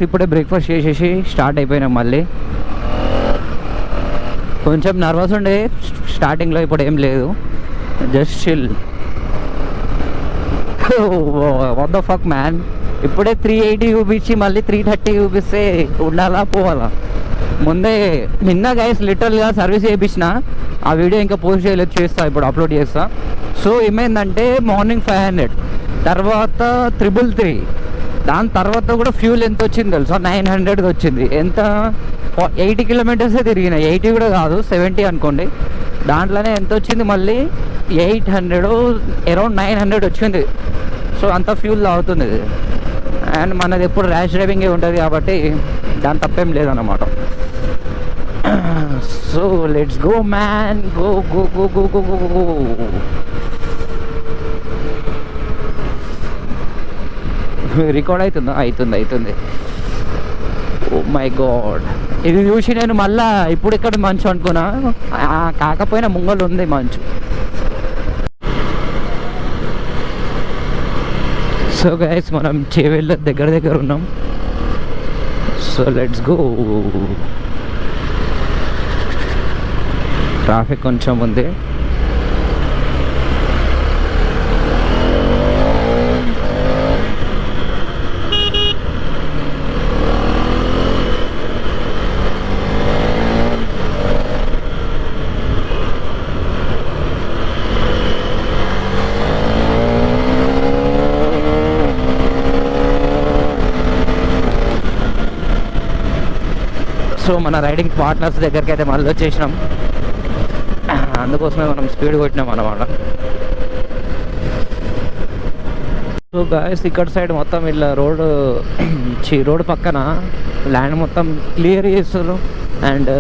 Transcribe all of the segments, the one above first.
ఇప్పుడే బ్రేక్ఫాస్ట్ చేసేసి స్టార్ట్ అయిపోయినాం. మళ్ళీ కొంచెం నర్వస్ ఉండే స్టార్టింగ్లో, ఇప్పుడు ఏం లేదు, just chill. What the fuck man, ఇప్పుడే 380 చూపించి మళ్ళీ 330 చూపిస్తే ఉండాలా పోవాలా? ముందే నిన్న గైస్ లిటరల్గా సర్వీస్ చేయించిన, ఆ వీడియో ఇంకా పోస్ట్ చేయలేదు, చేస్తా ఇప్పుడు అప్లోడ్ చేస్తా. సో ఏమైందంటే మార్నింగ్ 500, తర్వాత 333, దాని తర్వాత కూడా ఫ్యూల్ ఎంత వచ్చింది తెలుసా? 900 వచ్చింది. ఎంత? 80 కిలోమీటర్సే తిరిగిన, 80 కూడా కాదు 70 అనుకోండి. దాంట్లోనే ఎంత వచ్చింది మళ్ళీ? 800, అరౌండ్ 900 వచ్చింది. సో అంత ఫ్యూల్ అవుతుంది. అండ్ మనది ఎప్పుడు ర్యాష్ డ్రైవింగే ఉంటుంది కాబట్టి దాని తప్పేం లేదన్నమాట. So let's go man, go go go go go go go. Record అవుతుందా? అవుతుంది. ఓ మై గాడ్, ఇది చూసి నేను మళ్ళా ఇప్పుడు ఇక్కడ మంచు అనుకున్నా, కాకపోయినా ముంగలు ఉంది మంచు. సో గైస్ మనం చేవెళ్ళ దగ్గర ఉన్నాం. So let's go. ట్రాఫిక్ కొంచెం ఉంది. సో మన రైడింగ్ పార్ట్నర్స్ దగ్గరికి అయితే మళ్ళీ వచ్చేసినాం. అందుకోసమే మనం స్పీడ్ కొట్టినాం అన్నమాట. సో గాయస్ ఇక్కడ సైడ్ మొత్తం ఇలా రోడ్ పక్కన ల్యాండ్ మొత్తం క్లియర్ చేస్తారు. అండ్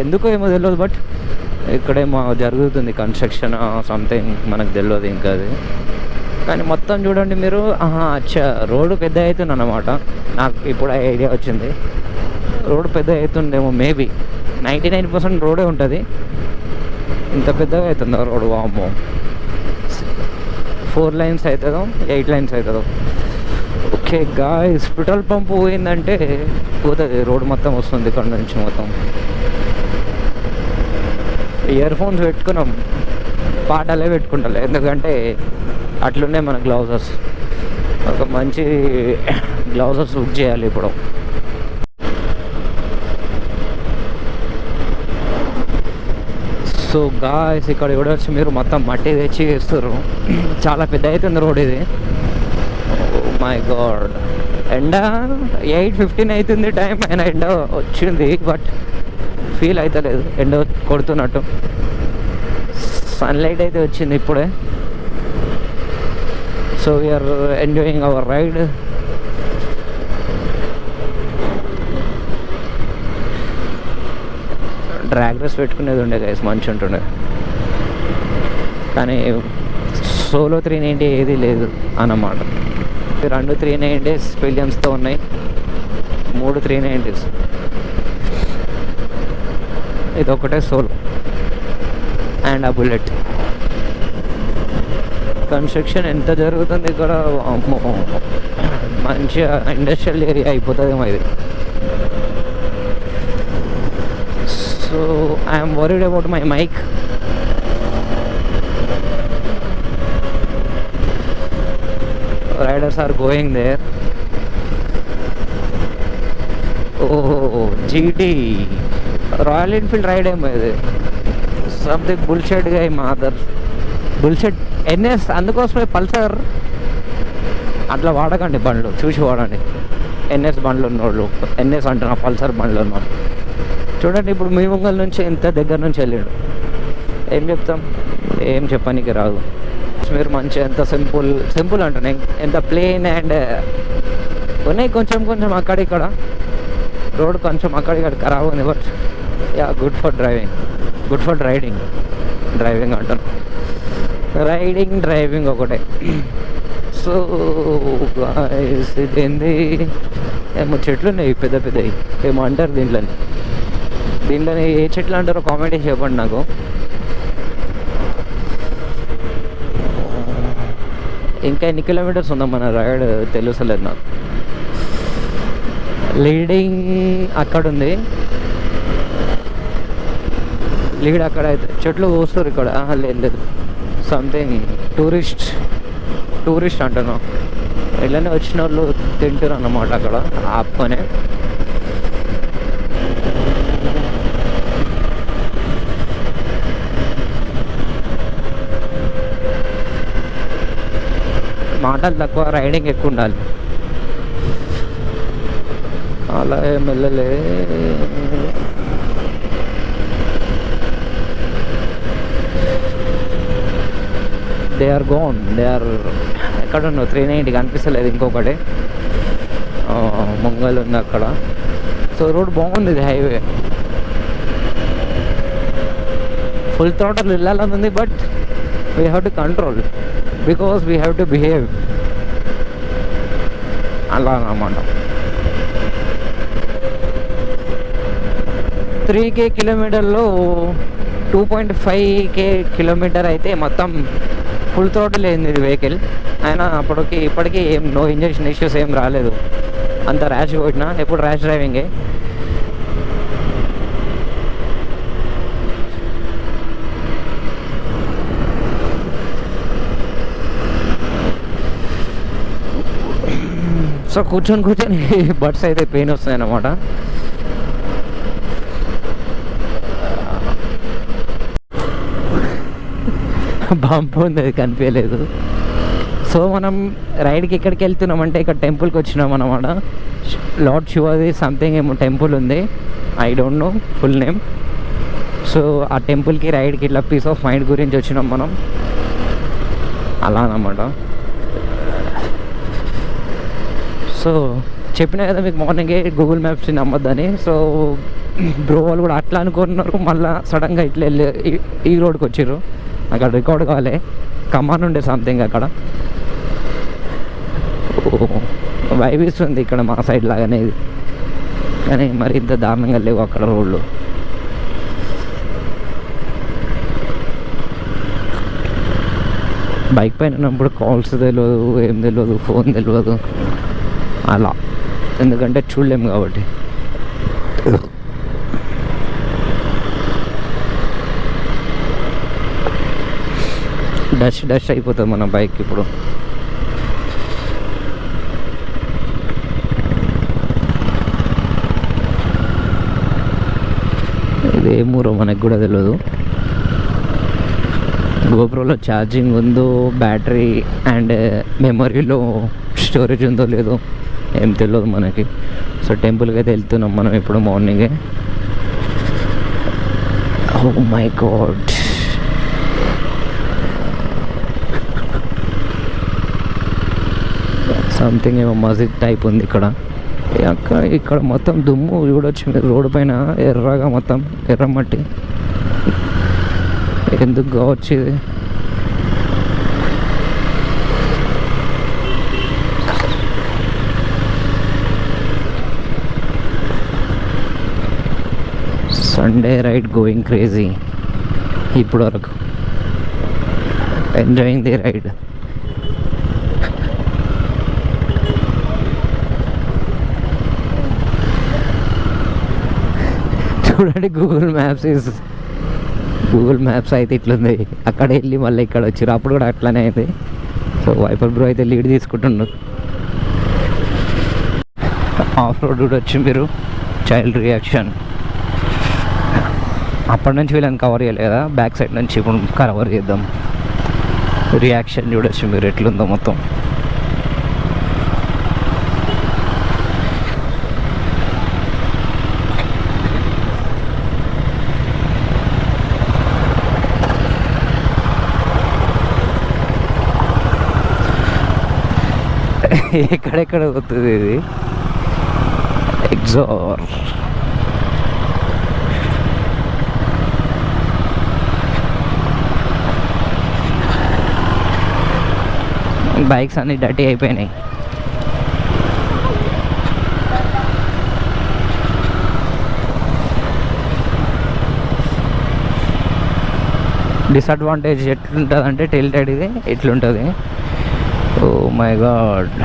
ఎందుకో ఏమో తెలియదు, బట్ ఇక్కడేమో జరుగుతుంది కన్స్ట్రక్షన్ సంథింగ్, మనకు తెలియదు ఇంకా అది. కానీ మొత్తం చూడండి మీరు, అచ్చా రోడ్డు పెద్ద అవుతుంది అన్నమాట. నాకు ఇప్పుడు ఐడియా వచ్చింది, రోడ్ పెద్ద అవుతుందేమో. మేబీ 99% రోడే ఉంటుంది, ఇంత పెద్దగా అవుతుందో రోడ్? వామ్మో, 4 లైన్స్ అవుతుందో 8 లైన్స్ అవుతుందో. ఓకే గాయ్స్, పెట్రోల్ పంప్ పోయిందంటే పోతుంది, రోడ్ మొత్తం వస్తుంది ఇక్కడ నుంచి మొత్తం. ఇయర్ ఫోన్స్ పెట్టుకున్నాం, పాటలే పెట్టుకుంటాం, ఎందుకంటే అట్లున్నాయి మన గ్లౌజర్స్. ఒక మంచి గ్లౌజర్స్ బుక్ చేయాలి ఇప్పుడు. సో గాయ్స్ ఇక్కడ చూడవచ్చు మీరు, మొత్తం మట్టి తెచ్చి వేస్తారు. చాలా పెద్ద అవుతుంది రోడ్ ఇది. మై గాడ్, ఎండ 8:15 అవుతుంది టైం, అయినా ఎండ వచ్చింది, బట్ ఫీల్ అవుతలేదు ఎండ కొడుతున్నట్టు. సన్లైట్ అయితే వచ్చింది ఇప్పుడే. So we're enjoying our ride. Drag race పెట్టుకునేది ఉండే గైస్, మంచి ఉంటుండే. కానీ సోలో 390 ఏది లేదు అన్నమాట. 2 390s పిలియన్స్తో ఉన్నాయి, 3 390s. ఇది ఒకటే సోలో అండ్ ఆ బుల్లెట్. కన్స్ట్రక్షన్ ఎంత జరుగుతుంది ఇక్కడ, మంచిగా ఇండస్ట్రియల్ ఏరియా అయిపోతుందేమో ఇది. So I am worried about my mic. Riders are going there. Oh, GT Royal Enfield ride ఏమో ఇది. Something bullshit guy mother. Bullshit NS, అందుకోసమే పల్సర్ అట్లా వాడకండి, బండ్లు చూసి వాడండి. NS బండ్లు ఉన్నోళ్ళు, NS అంటున్నా, పల్సర్ బండ్లు ఉన్నాడు. చూడండి ఇప్పుడు మీ ముంగల్ నుంచి ఎంత దగ్గర నుంచి వెళ్ళాడు, ఏం చెప్తాం? ఏం చెప్పడానికి రాదు. మీరు మంచిగా ఎంత సింపుల్ అంటున్నాయి, ఎంత ప్లెయిన్ అండ్ ఉన్నాయి. కొంచెం అక్కడిక్కడ రోడ్ కొంచెం అక్కడిక్కడ ఖరాబ్ ఉంది, but yeah good for driving అంటాను. డ్రైవింగ్ ఒకటే. సో ఇదేంది, ఏమో చెట్లు ఉన్నాయి పెద్దవి, ఏమో అంటారు దీంట్లోని ఏ చెట్లు అంటారో కామెంట్ చేసి చెప్పండి నాకు. ఇంకా ఎన్ని కిలోమీటర్స్ ఉందా మన రైడ్ తెలుసలేదు నాకు. లీడింగ్ అక్కడ ఉంది, లీడ్ అక్కడ అయితే చెట్లు కోస్తారు ఇక్కడ. లేదు లేదు, సంథింగ్ టూరిస్ట్ అంటాను. ఇలానే వచ్చిన వాళ్ళు తింటారు అన్నమాట అక్కడ ఆపుకొని. మాటలు తక్కువ, రైడింగ్ ఎక్కువ ఉండాలి. అలా ఏం వెళ్ళలే. దే ఆర్ ఎక్కడ ఉన్నావు? 390 కనిపిస్తలేదు. ఇంకొకటి ముంగల్ ఉంది అక్కడ. సో రోడ్ బాగుంది, ఇది హైవే. ఫుల్ థ్రాటల్ వెళ్ళాలని ఉంది, but we have to control because we have to behave. అలా అన్నమాట. 3K కిలోమీటర్లో 2.5K కిలోమీటర్ అయితే మొత్తం ఫుల్ థ్రాటిల్ అయింది ఇది వెహికల్. అయినా ఇప్పటికీ ఏం నో ఇంజక్షన్ ఇష్యూస్ ఏం రాలేదు. అంత ర్యాష్ కొట్టినా, ఎప్పుడు ర్యాష్ డ్రైవింగే. సో కూర్చొని బట్స్ అయితే పెయిన్ వస్తాయి అన్నమాట. బంప్ ఉంది, అది కనిపించలేదు. సో మనం రైడ్కి ఎక్కడికి వెళ్తున్నామంటే ఇక్కడ టెంపుల్కి వచ్చినాం అన్నమాట. లార్డ్ శివాది సంథింగ్ ఏమో టెంపుల్ ఉంది, I don't know full name. So ఆ టెంపుల్కి రైడ్కి ఇట్లా పీస్ ఆఫ్ మైండ్ గురించి వచ్చినాం మనం, అలా అన్నమాట. సో చెప్పినా కదా మీకు మార్నింగే గూగుల్ మ్యాప్స్ నమ్మొద్దని. సో బ్రో వాళ్ళు కూడా అట్లా అనుకున్నారు, మళ్ళీ సడన్గా ఇట్లా వెళ్ళి ఈ రోడ్కి వచ్చిర్రు. అక్కడ రికార్డ్ కావాలి, కమాన్ ఉండే సంథింగ్ అక్కడ. వైవిస్తుంది ఇక్కడ మా సైడ్ లాగానే ఇది, కానీ మరి ఇంత దారుణంగా లేవు అక్కడ రోడ్లు. బైక్ పైన ఉన్నప్పుడు కాల్స్ తెలియదు, ఏం తెలియదు, ఫోన్ తెలియదు అలా, ఎందుకంటే చూడలేము కాబట్టి. డస్ట్ అయిపోతుంది మన బైక్ ఇప్పుడు. ఇది ఏ ఊరో మనకు కూడా తెలియదు. గోప్రోలో ఛార్జింగ్ ఉందో, బ్యాటరీ అండ్ మెమరీలో స్టోరేజ్ ఉందో లేదో ఏం తెలియదు మనకి. సో టెంపుల్కి అయితే వెళ్తున్నాం మనం ఇప్పుడు మార్నింగే. ఓ మై గాడ్, సంథింగ్ ఏమో మస్జిద్ టైప్ ఉంది ఇక్కడ. ఇక్కడ మొత్తం దుమ్ము చూడొచ్చు మీరు, రోడ్డు పైన ఎర్రగా మొత్తం ఎర్రమట్టి. ఎందుకు కావచ్చు ఇది? సండే రైడ్ గోయింగ్ క్రేజీ ఇప్పుడు వరకు, ఎంజాయింగ్ ది రైడ్. చూడండి గూగుల్ మ్యాప్స్ అయితే ఇట్లుంది. అక్కడ వెళ్ళి మళ్ళీ ఇక్కడ వచ్చారు, అప్పుడు కూడా అట్లానే అయింది. సో వైపర్ బ్రో అయితే లీడ్ తీసుకుంటున్నారు. ఆఫ్ రోడ్ కూడా వచ్చి మీరు చైల్డ్ రియాక్షన్ అప్పటి నుంచి వీళ్ళని కవర్ చేయలేదు కదా, బ్యాక్ సైడ్ నుంచి ఇప్పుడు కవర్ చేద్దాం. రియాక్షన్ చూడొచ్చు మీరు ఎట్లుందో మొత్తం. ఎక్కడెక్కడ పోతుంది ఇది ఎగ్జార్. బైక్స్ అన్ని డర్టీ అయిపోయినాయి. డిసడ్వాంటేజ్ ఎట్లుంటుంది అంటే టిల్టెడ్ ఇది ఎట్లుంటుంది. Oh my God,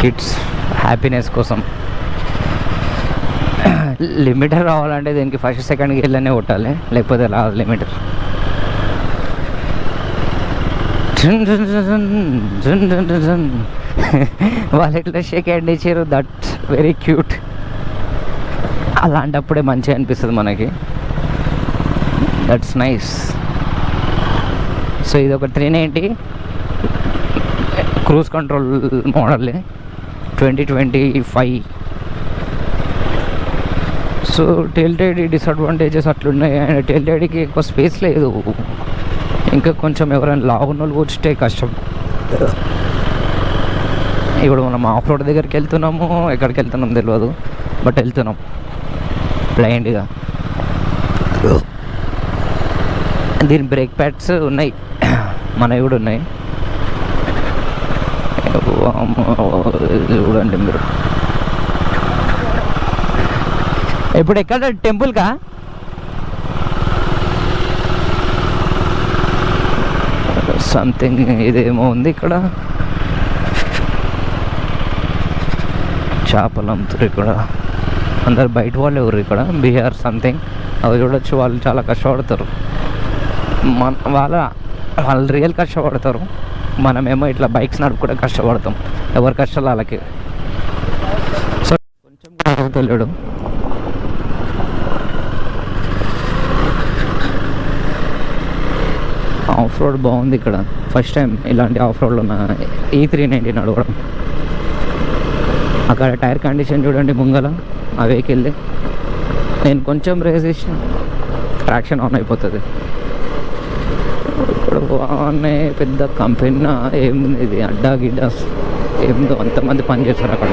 kids happiness కోసం. లిమిటర్ రావాలంటే దీనికి ఫస్ట్ సెకండ్ గేర్లోనే కొట్టాలి, లేకపోతే రాదు లిమిటర్. వాళ్ళు ఎట్లా షేక్ హ్యాండ్ ఇచ్చారు, దట్స్ వెరీ క్యూట్. అలాంటప్పుడే మంచిగా అనిపిస్తుంది మనకి. That's nice. సో ఇది ఒక 390 క్రూజ్ కంట్రోల్ మోడల్ 2025. సో టెల్టెడ్ డిసడ్వాంటేజెస్ అట్లున్నాయి. అండ్ టెల్టెడ్కి ఎక్కువ స్పేస్ లేదు, ఇంకా కొంచెం ఎవరైనా లావున్న వాళ్ళు కూర్చుంటే కష్టం. ఇప్పుడు మనం ఆఫ్ రోడ్ దగ్గరికి వెళ్తున్నాము, ఎక్కడికి వెళ్తున్నాం తెలియదు, బట్ వెళ్తున్నాం బ్లైండ్గా. దీని బ్రేక్ ప్యాడ్స్ ఉన్నాయి, మనవి కూడా ఉన్నాయి. చూడండి మీరు. ఇప్పుడు ఎక్కడ టెంపుల్కా? సంథింగ్ ఇదేమో ఉంది ఇక్కడ, చేపలు అమ్ముతారు ఇక్కడ. అందరు బయట వాళ్ళు ఎవరు ఇక్కడ, బీహార్ సంథింగ్. అవి చూడొచ్చు, వాళ్ళు చాలా కష్టపడతారు. వాళ్ళు రియల్ కష్టపడతారు. మనమేమో ఇట్లా బైక్స్ నడుపు కూడా కష్టపడతాం, ఎవరి కష్టాలు వాళ్ళకి. సో కొంచెం తెలియడు. ఆఫ్ రోడ్ బాగుంది ఇక్కడ, ఫస్ట్ టైం ఇలాంటి ఆఫ్ రోడ్లో నా E390 నడవడం. అక్కడ టైర్ కండిషన్ చూడండి ముంగల, ఆ వెహికల్ది. నేను కొంచెం రేస్ చేసిన ట్రాక్షన్ ఆన్ అయిపోతుంది. ఇప్పుడు బాగున్నాయి, పెద్ద కంపెనీ ఏముంది ఇది, అడ్డా గిడ్డా ఏముందో, అంతమంది పని చేస్తారు అక్కడ.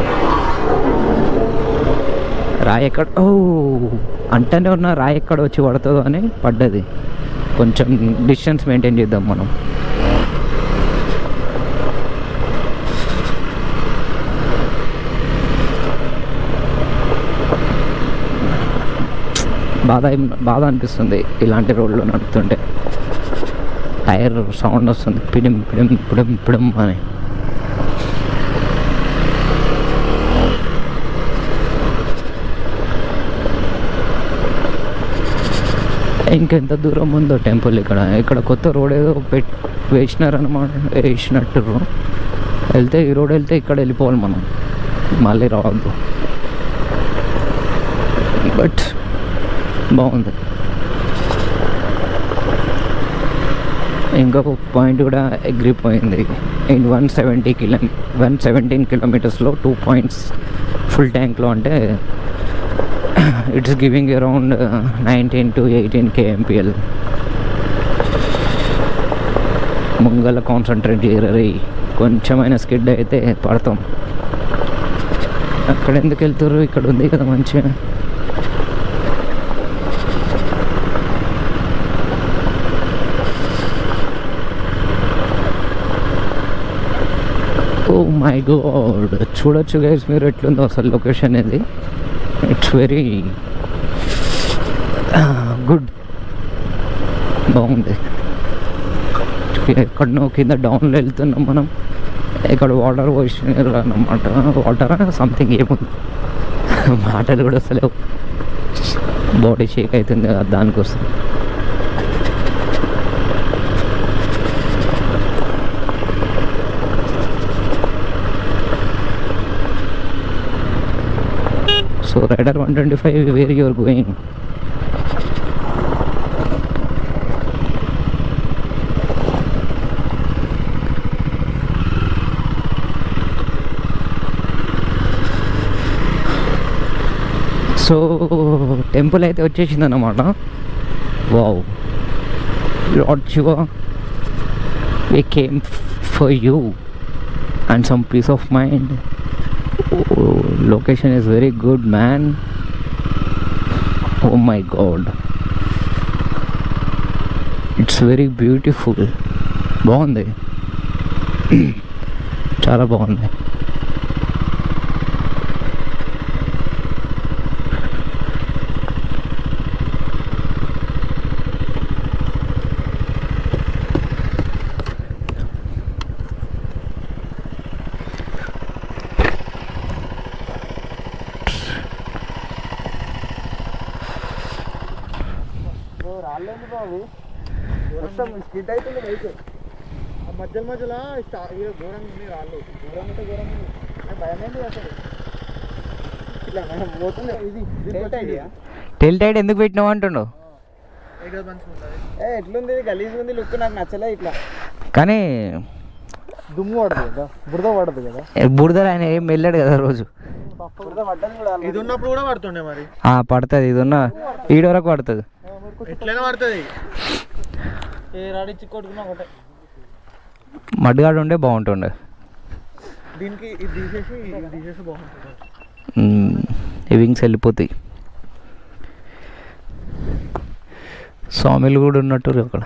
రాయి ఎక్కడ, ఓ అంటనే ఉన్న రాయి ఎక్కడ వచ్చి పడుతుందో అని పడ్డది. కొంచెం డిస్టెన్స్ మెయింటైన్ చేద్దాం మనం. బాధ అనిపిస్తుంది ఇలాంటి రోడ్లో నడుపుతుంటే. టైర్ సౌండ్ వస్తుంది, పిడిం పిడిం పిడిం పిడిం అని. ఇంకెంత దూరం ఉందో టెంపుల్. ఇక్కడ కొత్త రోడ్ ఏదో వేసినట్టు వెళ్తే, ఈ రోడ్ వెళ్తే ఇక్కడ వెళ్ళిపోవాలి మనం, మళ్ళీ రావద్దు. బట్ బాగుంది. ఇంకొక పాయింట్ కూడా ఎగిరిపోయింది. ఇన్ 117 కిలోమీటర్స్లో 2 points ఫుల్ ట్యాంక్లో, అంటే it's giving around 19 to 18 kmpl. ముంగల కాన్సన్ట్రేట్ చేయరు, కొంచెమైనా స్కిడ్ అయితే పడతాం. అక్కడ ఎందుకు వెళ్తారు, ఇక్కడ ఉంది కదా మంచిగా. ఓ మై గాడ్, చూడొచ్చు గైస్ మీరు ఎట్లుందో అసలు లొకేషన్ ఇది. ఇట్స్ వెరీ గుడ్, బాగుంది. ఎక్కడనో కింద డౌన్లో వెళ్తున్నాం మనం. ఇక్కడ వాటర్ పోసినారు అన్నమాట, వాటర్ సంథింగ్ ఏముంది, మాటలు కూడా అసలు బాడీ షేక్ అవుతుంది దానికోసం. So Raider 125, where you are going? So temple అయితే వచ్చేసింది అన్నమాట. Wow, lord Shiva, we came for you and some peace of mind. Oh, location is very good, man. Oh my god, it's very beautiful. బాగుంది, చాలా బాగుంది. మొత్తం skid అవుతుంది bike. ఆ మధ్యలో ఘోరంగా ఉంది రాళ్ళు, ఘోరంగా అంటే ఘోరంగా ఉంది. భయమైంది అసలు. ఇట్లా మనం పోతుంది. ఇది టెల్ టైడ్ ఎందుకు పెట్టినావు అంటుండు. ఎట్లుంది గలీజ్ ఉంది లుక్, నాకు నచ్చలే ఇట్లా. కానీ దుమ్ము పడదు కదా, బురద పడదు కదా. బురద ఆయన ఏం వెళ్ళాడు కదా రోజు. బురద పడ్డది కూడా, ఇది ఉన్నప్పుడు కూడా పడుతుండే మరి. పడుతుంది, ఇది ఉన్న ఈడ వరకు పడుతుంది, ఎట్లయినా పడుతుంది. ఏ రాడిచ్చి కొట్టుకున్నా ఒకటే. మడ్గాడు ఉండే బాగుంటుండే. దీనికి ఇది తీసేసి బాగుంటుంది. ఈ వింగ్స్ వెళ్ళిపోతాయి. సామిలు కూడా ఉన్నట్టు అక్కడ.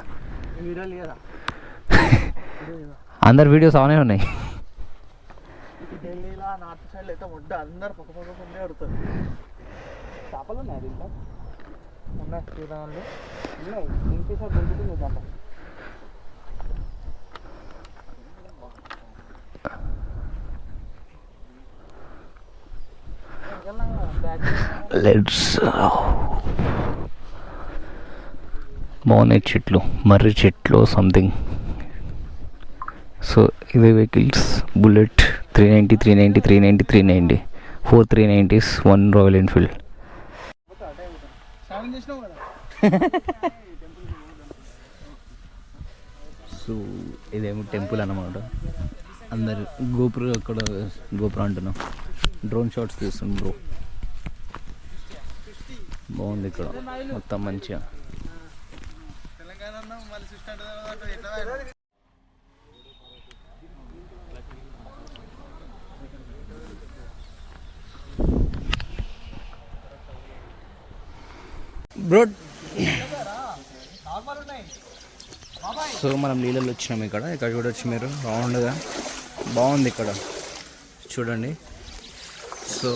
అందరు వీడియోస్ ఆనే ఉన్నాయి. ఢిల్లీలో నార్త్ సైడ్ అయితే ముడ్డ అందరు పక్క పక్కనే ఆడుతారు. చేపలు ఉన్నాయి దీంట్లో, ఉన్నాయి చూడాలి, ఉన్నాయి ఇంకేసారి దొరుకుతుంది దాంట్లో. బాగున్నాయి చెట్లు, మర్రి చెట్లు సంథింగ్. సో ఇదే vehicles, bullet 390, 390, 390, 390, 4 390s, 1 royal Enfield. So ఇదేమో టెంపుల్ అన్నమాట. అందరు గోపురం, అక్కడ గోపురం అంటున్నాం, డ్రోన్ షాట్స్ తీస్తున్నాం బ్రో. బాగుంది ఇక్కడ మొత్తం మంచిగా. బ్రో సో మనం నీళ్ళలో వచ్చినాం. ఇక్కడ చూడొచ్చు మీరు, రౌండ్గా బాగుంది ఇక్కడ చూడండి. సో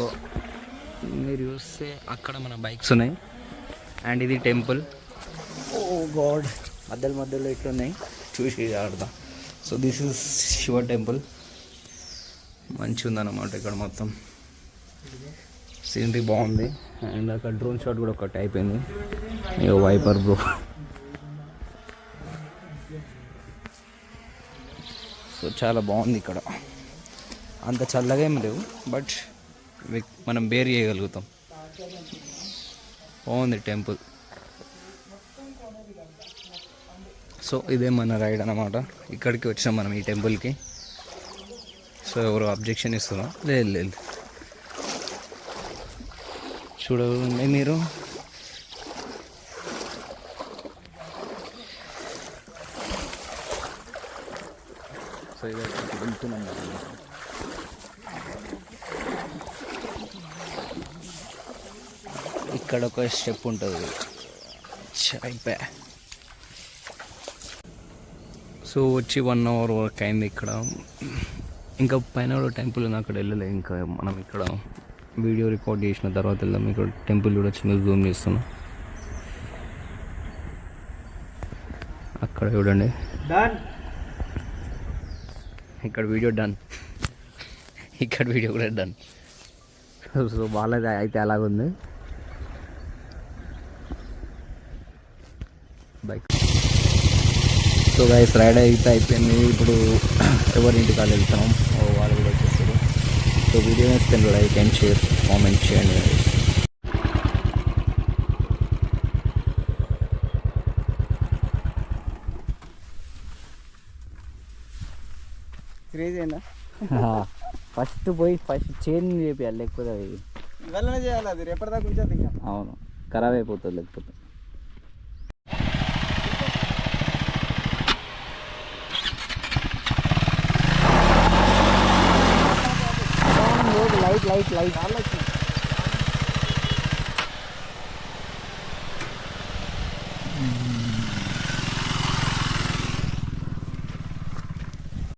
మీరు చూస్తే అక్కడ మన బైక్స్ ఉన్నాయి, అండ్ ఇది టెంపుల్. ఓ గాడ్, మధ్యలో ఇట్లున్నాయి, చూసి ఆడదాం. So this is Shiva temple. మంచిగా ఉందన్నమాట ఇక్కడ మొత్తం, సీనరీ బాగుంది. అండ్ అక్కడ డ్రోన్ షాట్ కూడా ఒకటి అయిపోయింది. ఇక వైపర్ బ్రో. సో చాలా బాగుంది ఇక్కడ, అంత చల్లగా ఏం లేవు, బట్ మనం బేర్ చేయగలుగుతాం. బాగుంది టెంపుల్. సో ఇదే మన రైడ్ అన్నమాట. ఇక్కడికి వచ్చినాం మనం ఈ టెంపుల్కి. సో ఎవరు అబ్జెక్షన్ ఇస్తున్నాం? లేదు, చూడండి మీరు. సో ఇది వెళ్తున్నాం. ఇక్కడ ఒక స్టెప్ ఉంటుంది, అయిపోయా. సో వచ్చి 1 అవర్ వర్క్ అయింది ఇక్కడ. ఇంకా పైన టెంపుల్ ఉంది, అక్కడ వెళ్ళలే. ఇంకా మనం ఇక్కడ వీడియో రికార్డ్ చేసిన తర్వాత వెళ్దాం. ఇక్కడ టెంపుల్ కూడా చిన్న జూమ్ చేస్తున్నాం. అక్కడ చూడండి, ఇక్కడ వీడియో డన్, ఇక్కడ వీడియో కూడా డన్. సో వాళ్ళది అయితే అలాగుంది బైక్. సో గైస్ రైడ్ అయితే అయిపోయింది. ఇప్పుడు ఎవరింటి కాళ్ళు వెళ్తున్నాం, వాళ్ళు కూడా వచ్చేస్తారు. సో వీడియో నచ్చితే లైక్ అండ్ షేర్, కామెంట్ చేయండి. ఫస్ట్ పోయి చేంజ్ చేయాలి, లేకపోతే అది ఇవాళనే చేయాలి, అది రేపటిదాకా ఉంచేది ఇంకా. అవును, ఖరాబ్ అయిపోతుంది లేకపోతే. లైట్